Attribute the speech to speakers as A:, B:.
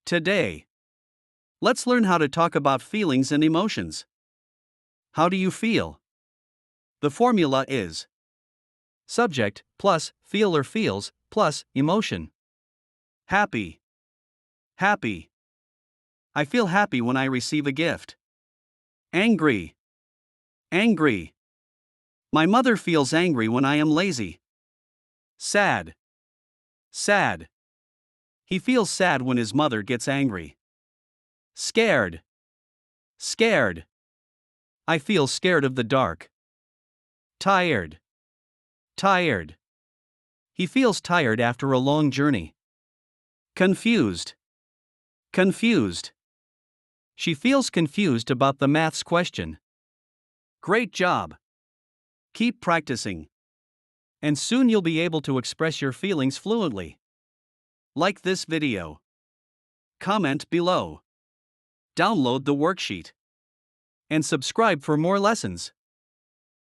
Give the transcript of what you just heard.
A: Today, let's learn how to talk about feelings and emotions. How do you feel? The formula is subject plus feel or feels plus emotion. Happy. Happy. I feel happy when I receive a gift. Angry. Angry. My mother feels angry when I am lazy. Sad. Sad. He feels sad when his mother gets angry. Scared. Scared. I feel scared of the dark. Tired. Tired. He feels tired after a long journey. Confused. Confused. She feels confused about the maths question. Great job. Keep practicing. And soon you'll be able to express your feelings fluently. Like this video. Comment below. Download the worksheet. And subscribe for more lessons.